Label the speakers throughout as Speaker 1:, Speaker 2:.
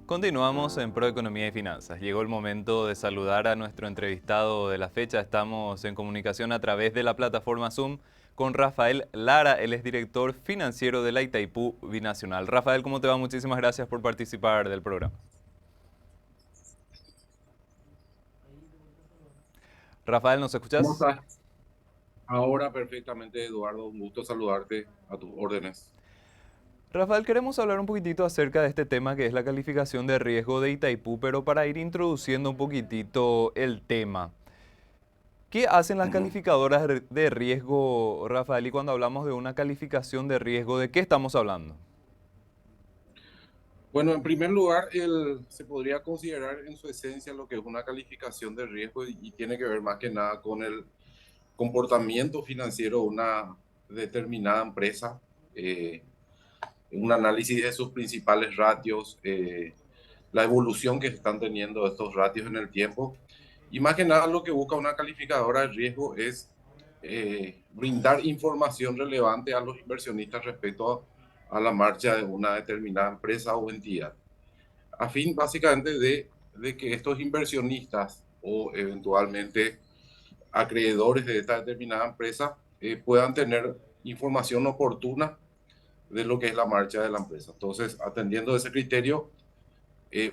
Speaker 1: Continuamos en Proeconomía y Finanzas. Llegó el momento de saludar a nuestro entrevistado de la fecha. Estamos en comunicación a través de la plataforma Zoom con Rafael Lara. Él es director financiero de la Itaipú Binacional. Rafael, ¿cómo te va? Muchísimas gracias por participar del programa. Rafael, ¿nos
Speaker 2: ¿Cómo
Speaker 1: escuchás?
Speaker 2: estás? Ahora perfectamente, Eduardo. Un gusto saludarte a tus órdenes.
Speaker 1: Rafael, queremos hablar un poquitito acerca de este tema que es la calificación de riesgo de Itaipú, pero para ir introduciendo un poquitito el tema. ¿Qué hacen las
Speaker 2: Ujú.
Speaker 1: calificadoras de riesgo, Rafael? Y cuando hablamos de una calificación de riesgo, ¿de qué estamos hablando?
Speaker 2: Bueno, en primer lugar, se podría considerar en su esencia lo que es una calificación de riesgo y tiene que ver más que nada con el comportamiento financiero de una determinada empresa, eh, un análisis de sus principales ratios, la evolución que están teniendo estos ratios en el tiempo. Y más que nada lo que busca una calificadora de riesgo es brindar información relevante a los inversionistas respecto a la marcha de una determinada empresa o entidad, a fin básicamente de que estos inversionistas o eventualmente acreedores de esta determinada empresa puedan tener información oportuna de lo que es la marcha de la empresa. Entonces, atendiendo ese criterio,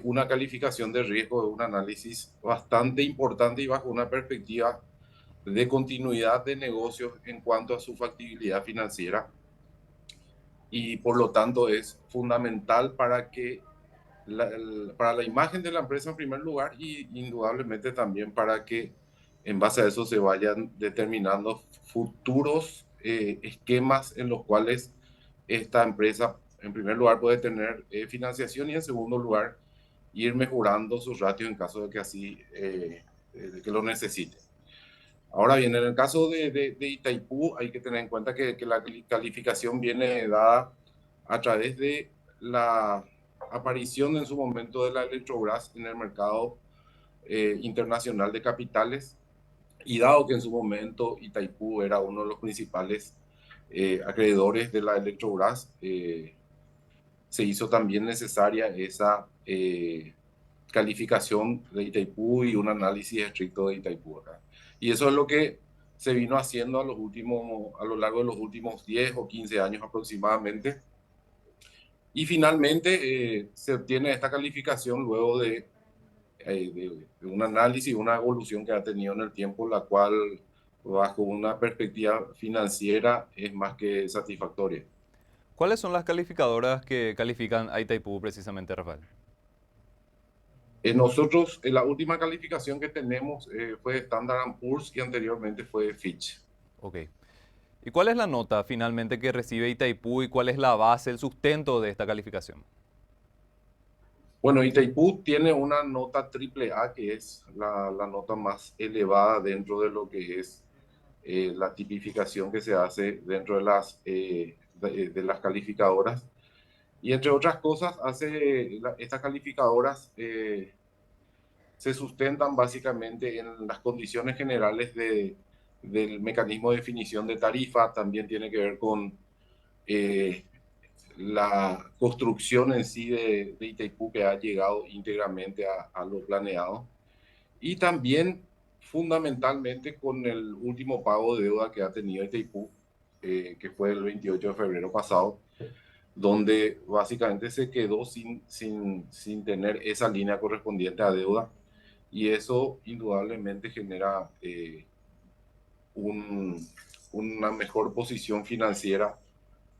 Speaker 2: una calificación de riesgo es un análisis bastante importante y bajo una perspectiva de continuidad de negocios en cuanto a su factibilidad financiera, y por lo tanto es fundamental para que para la imagen de la empresa en primer lugar, y indudablemente también para que en base a eso se vayan determinando futuros esquemas en los cuales esta empresa en primer lugar puede tener financiación, y en segundo lugar ir mejorando sus ratios en caso de que así de que lo necesite. Ahora bien, en el caso de Itaipú hay que tener en cuenta que la calificación viene dada a través de la aparición en su momento de la Electrobras en el mercado internacional de capitales, y dado que en su momento Itaipú era uno de los principales acreedores de la Electrobras, se hizo también necesaria esa calificación de Itaipú y un análisis estricto de Itaipú acá. Y eso es lo que se vino haciendo a lo largo de los últimos 10 o 15 años aproximadamente. Y finalmente se obtiene esta calificación luego de un análisis, una evolución que ha tenido en el tiempo, la cual bajo una perspectiva financiera es más que satisfactoria.
Speaker 1: ¿Cuáles son las calificadoras que califican a Itaipú precisamente, Rafael?
Speaker 2: Nosotros, la última calificación que tenemos fue Standard Poor's, y anteriormente fue Fitch.
Speaker 1: Ok. ¿Y cuál es la nota finalmente que recibe Itaipú y cuál es la base, el sustento de esta calificación?
Speaker 2: Bueno, Itaipú tiene una nota triple A, que es la nota más elevada dentro de lo que es la tipificación que se hace dentro de de las calificadoras. Y entre otras cosas, estas calificadoras se sustentan básicamente en las condiciones generales del mecanismo de definición de tarifa. También tiene que ver con eh, la construcción en sí de Itaipú, que ha llegado íntegramente a lo planeado, y también fundamentalmente con el último pago de deuda que ha tenido Itaipú, que fue el 28 de febrero pasado, donde básicamente se quedó sin tener esa línea correspondiente a deuda, y eso indudablemente genera un, una mejor posición financiera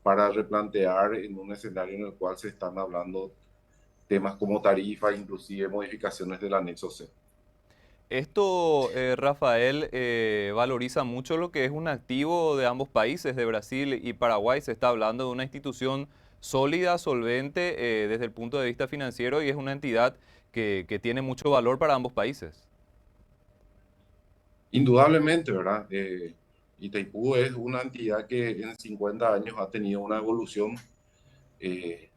Speaker 2: para replantear en un escenario en el cual se están hablando temas como tarifa, inclusive modificaciones del anexo C.
Speaker 1: Esto, Rafael, valoriza mucho lo que es un activo de ambos países, de Brasil y Paraguay. Se está hablando de una institución sólida, solvente, desde el punto de vista financiero, y es una entidad que tiene mucho valor para ambos países.
Speaker 2: Indudablemente, ¿verdad? Itaipú es una entidad que en 50 años ha tenido una evolución. eh,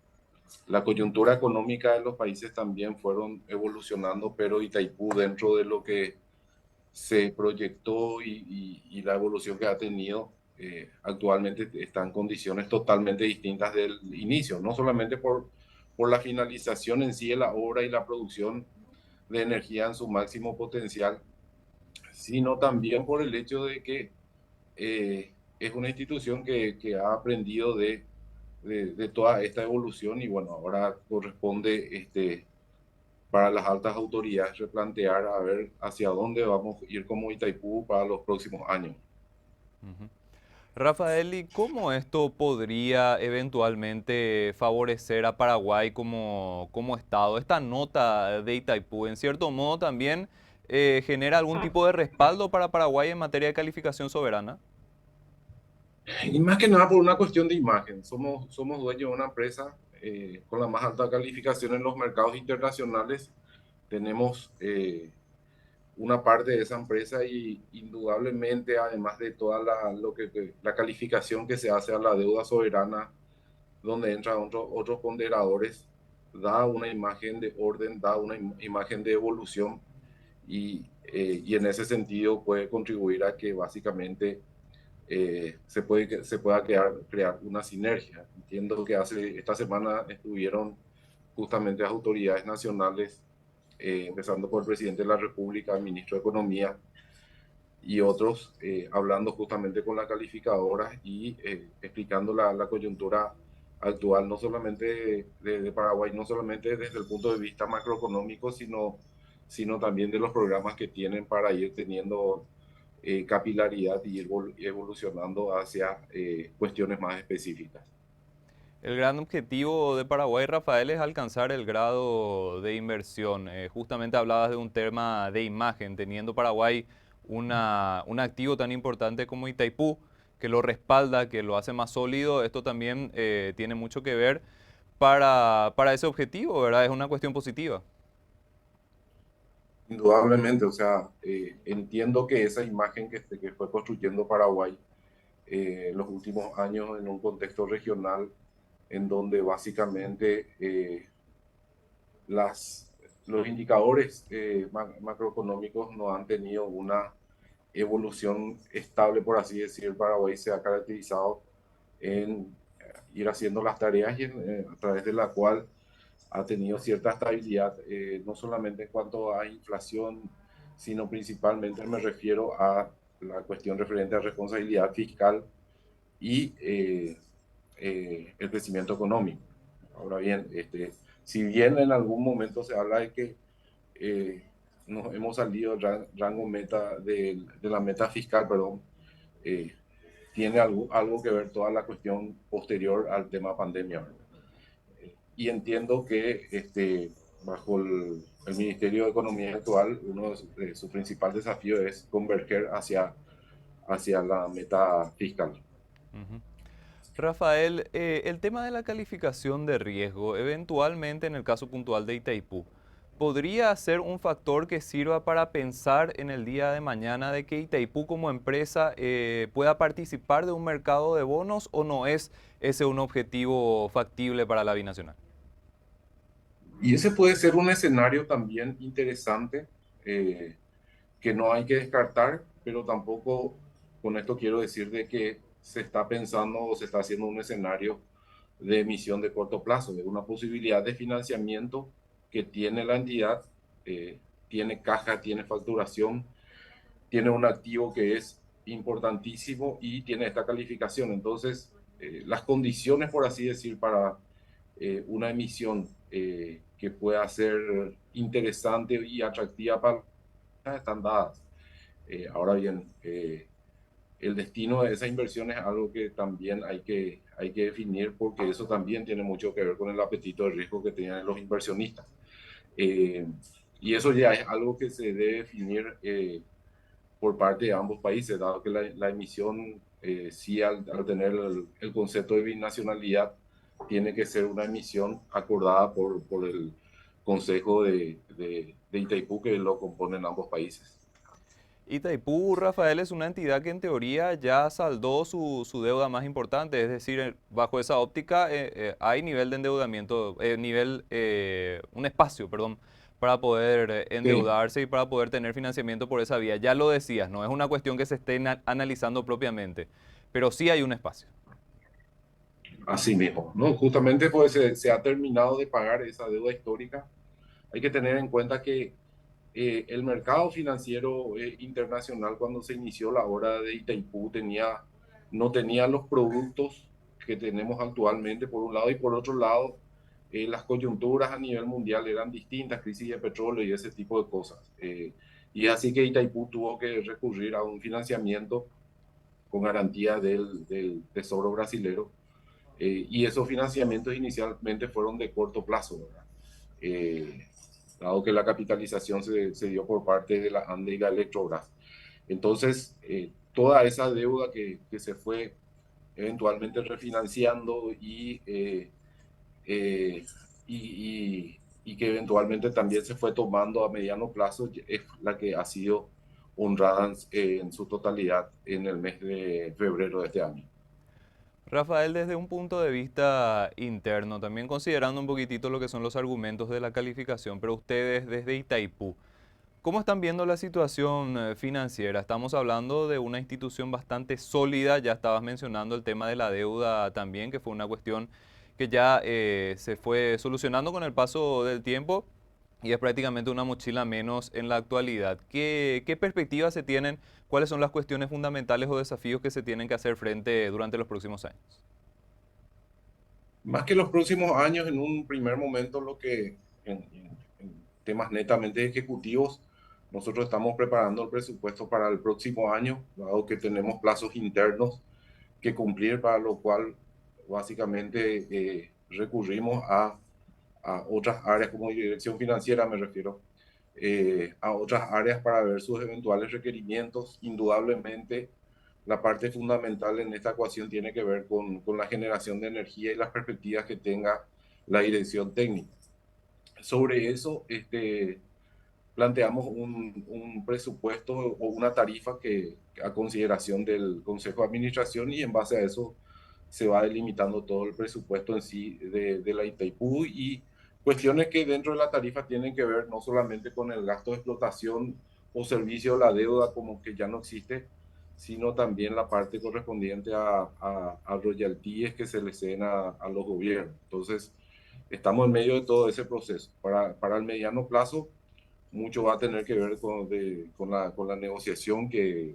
Speaker 2: la coyuntura económica de los países también fueron evolucionando, pero Itaipú, dentro de lo que se proyectó y la evolución que ha tenido, actualmente está en condiciones totalmente distintas del inicio, no solamente por la finalización en sí de la obra y la producción de energía en su máximo potencial, sino también por el hecho de que es una institución que ha aprendido de toda esta evolución y bueno, ahora corresponde para las altas autoridades replantear a ver hacia dónde vamos a ir como Itaipú para los próximos años.
Speaker 1: Ujú. Rafael, ¿y cómo esto podría eventualmente favorecer a Paraguay como Estado? Esta nota de Itaipú, en cierto modo, también genera algún tipo de respaldo para Paraguay en materia de calificación soberana.
Speaker 2: Y más que nada por una cuestión de imagen. Somos dueños de una empresa con la más alta calificación en los mercados internacionales. Tenemos una parte de esa empresa y indudablemente, además de toda la calificación que se hace a la deuda soberana, donde entran otros ponderadores, da una imagen de orden, da una imagen de evolución y en ese sentido puede contribuir a que básicamente se pueda crear una sinergia. Entiendo que esta semana estuvieron justamente las autoridades nacionales, empezando por el presidente de la República, el ministro de Economía y otros, hablando justamente con la calificadora y explicando la coyuntura actual, no solamente de Paraguay, no solamente desde el punto de vista macroeconómico, sino también de los programas que tienen para ir teniendo capilaridad y ir evolucionando hacia cuestiones más específicas.
Speaker 1: El gran objetivo de Paraguay, Rafael, es alcanzar el grado de inversión. Justamente hablabas de un tema de imagen, teniendo Paraguay un activo tan importante como Itaipú, que lo respalda, que lo hace más sólido. Esto también tiene mucho que ver para ese objetivo, ¿verdad? Es una cuestión positiva.
Speaker 2: Indudablemente, o sea, entiendo que esa imagen que fue construyendo Paraguay los últimos años en un contexto regional en donde básicamente las, los indicadores macroeconómicos no han tenido una evolución estable, por así decir. Paraguay se ha caracterizado en ir haciendo las tareas y a través de la cual ha tenido cierta estabilidad, no solamente en cuanto a inflación, sino principalmente me refiero a la cuestión referente a responsabilidad fiscal y el crecimiento económico. Ahora bien, si bien en algún momento se habla de que eh, nos hemos salido del rango meta de la meta fiscal, perdón, eh, tiene algo que ver toda la cuestión posterior al tema pandemia. Y entiendo que bajo el Ministerio de Economía actual, uno de sus principales desafíos es converger hacia la meta fiscal.
Speaker 1: Ujú. Rafael, el tema de la calificación de riesgo, eventualmente en el caso puntual de Itaipú, ¿podría ser un factor que sirva para pensar en el día de mañana de que Itaipú como empresa pueda participar de un mercado de bonos o no es ese un objetivo factible para la binacional?
Speaker 2: Y ese puede ser un escenario también interesante eh, que no hay que descartar, pero tampoco con esto quiero decir de que se está pensando o se está haciendo un escenario de emisión de corto plazo, de una posibilidad de financiamiento que tiene la entidad, tiene caja, tiene facturación, tiene un activo que es importantísimo y tiene esta calificación. Entonces, las condiciones, por así decir, para una emisión que pueda ser interesante y atractiva para las están dadas. Ahora bien, el destino de esa inversión es algo que también hay que definir porque eso también tiene mucho que ver con el apetito de riesgo que tienen los inversionistas. Eh, y eso ya es algo que se debe definir por parte de ambos países, dado que la emisión, sí, al tener el concepto de binacionalidad, tiene que ser una emisión acordada por el Consejo de Itaipú que lo componen ambos países.
Speaker 1: Itaipú, Rafael, es una entidad que en teoría ya saldó su deuda más importante, es decir, bajo esa óptica hay nivel de endeudamiento, un espacio, perdón, para poder
Speaker 2: Sí,
Speaker 1: endeudarse y para poder tener financiamiento por esa vía. Ya lo decías, no es una cuestión que se esté analizando propiamente, pero sí hay un espacio.
Speaker 2: Así mismo, ¿no? Justamente pues se ha terminado de pagar esa deuda histórica. Hay que tener en cuenta que el mercado financiero internacional cuando se inició la obra de Itaipú no tenía los productos que tenemos actualmente por un lado y por otro lado las coyunturas a nivel mundial eran distintas, crisis de petróleo y ese tipo de cosas. Y así que Itaipú tuvo que recurrir a un financiamiento con garantía del Tesoro brasilero y esos financiamientos inicialmente fueron de corto plazo, ¿verdad? Eh, Dado que la capitalización se dio por parte de la ANDE y la Electrobras. Entonces, toda esa deuda que se fue eventualmente refinanciando eh, y, y que eventualmente también se fue tomando a mediano plazo es la que ha sido honrada en su totalidad en el mes de febrero de este año.
Speaker 1: Rafael, desde un punto de vista interno, también considerando un poquitito lo que son los argumentos de la calificación, pero ustedes desde Itaipú, ¿cómo están viendo la situación financiera? Estamos hablando de una institución bastante sólida, ya estabas mencionando el tema de la deuda también, que fue una cuestión que ya se fue solucionando con el paso del tiempo y es prácticamente una mochila menos en la actualidad. ¿Qué perspectivas se tienen? ¿Cuáles son las cuestiones fundamentales o desafíos que se tienen que hacer frente durante los próximos años?
Speaker 2: Más que los próximos años, en un primer momento, en temas netamente ejecutivos, nosotros estamos preparando el presupuesto para el próximo año, dado que tenemos plazos internos que cumplir, para lo cual básicamente recurrimos a otras áreas como dirección financiera, me refiero, a otras áreas para ver sus eventuales requerimientos. Indudablemente, la parte fundamental en esta ecuación tiene que ver con la generación de energía y las perspectivas que tenga la dirección técnica. Sobre eso, planteamos un presupuesto o una tarifa que a consideración del Consejo de Administración y en base a eso se va delimitando todo el presupuesto en sí de la Itaipú y cuestiones que dentro de la tarifa tienen que ver no solamente con el gasto de explotación o servicio de la deuda como que ya no existe, sino también la parte correspondiente a royalties que se le ceden a los gobiernos. Entonces, estamos en medio de todo ese proceso. Para el mediano plazo, mucho va a tener que ver con la negociación que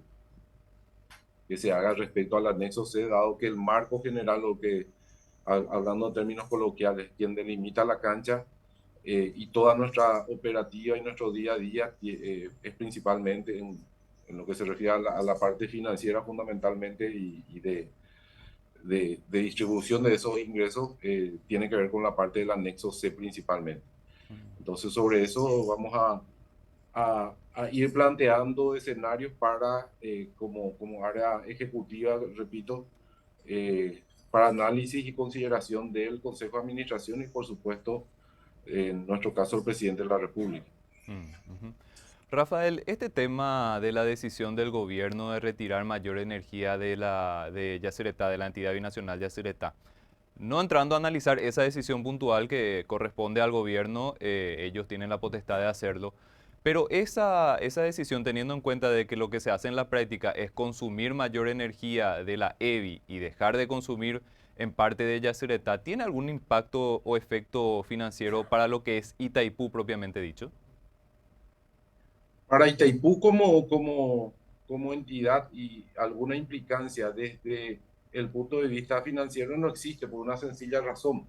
Speaker 2: se haga respecto al anexo C, dado que el marco general, hablando en términos coloquiales, quien delimita la cancha y toda nuestra operativa y nuestro día a día es principalmente en lo que se refiere a la parte financiera fundamentalmente y de distribución de esos ingresos, tiene que ver con la parte del anexo C principalmente. Entonces, sobre eso vamos a ir planteando escenarios para, como área ejecutiva, repito, para análisis y consideración del Consejo de Administración y, por supuesto, en nuestro caso, el presidente de la República.
Speaker 1: Mm, ujú. Rafael, este tema de la decisión del gobierno de retirar mayor energía de Yacyretá, de la entidad binacional Yacyretá, no entrando a analizar esa decisión puntual que corresponde al gobierno, ellos tienen la potestad de hacerlo, pero esa decisión teniendo en cuenta de que lo que se hace en la práctica es consumir mayor energía de la EBI y dejar de consumir en parte de Yacyretá, ¿tiene algún impacto o efecto financiero para lo que es Itaipú propiamente dicho?
Speaker 2: Para Itaipú como entidad y alguna implicancia desde el punto de vista financiero no existe por una sencilla razón.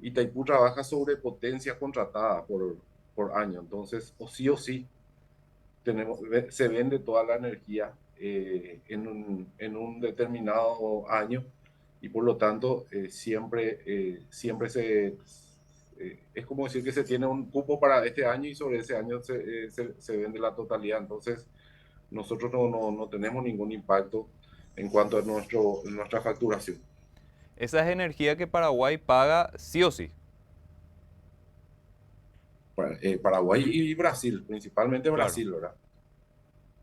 Speaker 2: Itaipú trabaja sobre potencia contratada por año, entonces o sí se vende toda la energía en un determinado año y por lo tanto siempre es como decir que se tiene un cupo para este año y sobre ese año se vende la totalidad. Entonces nosotros no tenemos ningún impacto en cuanto a nuestra facturación.
Speaker 1: Esa es energía que Paraguay paga sí o sí.
Speaker 2: Paraguay y Brasil, principalmente
Speaker 1: Claro,
Speaker 2: Brasil, ¿verdad?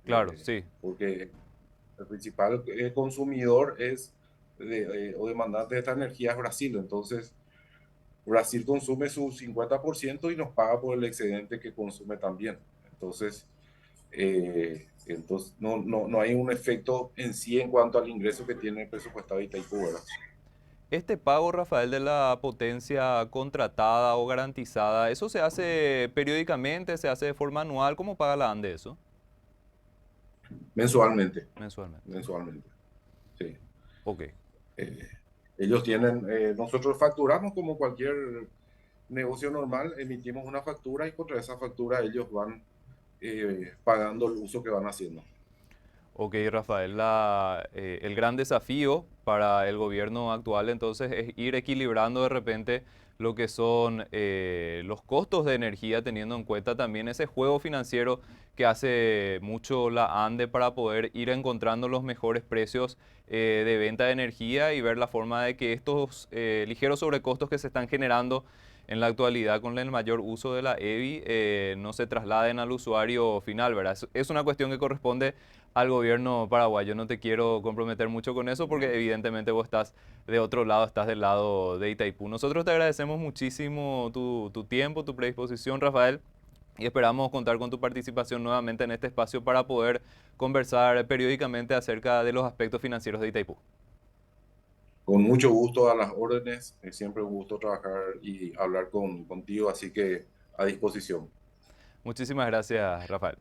Speaker 1: claro, sí.
Speaker 2: Porque el principal consumidor o demandante de esta energía es Brasil. Entonces, Brasil consume su 50% y nos paga por el excedente que consume también. Entonces no hay un efecto en sí en cuanto al ingreso que tiene el presupuestado de Itaipú, ¿verdad?
Speaker 1: Este pago, Rafael, de la potencia contratada o garantizada, ¿eso se hace periódicamente, se hace de forma anual? ¿Cómo paga la ANDE eso?
Speaker 2: mensualmente,
Speaker 1: Mensualmente.
Speaker 2: mensualmente. Sí.
Speaker 1: Ok.
Speaker 2: Eh, ellos tienen, nosotros facturamos como cualquier negocio normal, emitimos una factura y contra esa factura ellos van pagando el uso que van haciendo.
Speaker 1: Ok, Rafael, el gran desafío para el gobierno actual entonces es ir equilibrando de repente lo que son los costos de energía, teniendo en cuenta también ese juego financiero que hace mucho la ANDE para poder ir encontrando los mejores precios de venta de energía y ver la forma de que estos ligeros sobrecostos que se están generando en la actualidad con el mayor uso de la EVI no se trasladen al usuario final, ¿verdad? Es una cuestión que corresponde al gobierno paraguayo. No te quiero comprometer mucho con eso porque evidentemente vos estás de otro lado, estás del lado de Itaipú. Nosotros te agradecemos muchísimo tu tiempo, tu predisposición, Rafael, y esperamos contar con tu participación nuevamente en este espacio para poder conversar periódicamente acerca de los aspectos financieros de Itaipú.
Speaker 2: Con mucho gusto a las órdenes, es siempre un gusto trabajar y hablar contigo, así que a disposición.
Speaker 1: Muchísimas gracias, Rafael.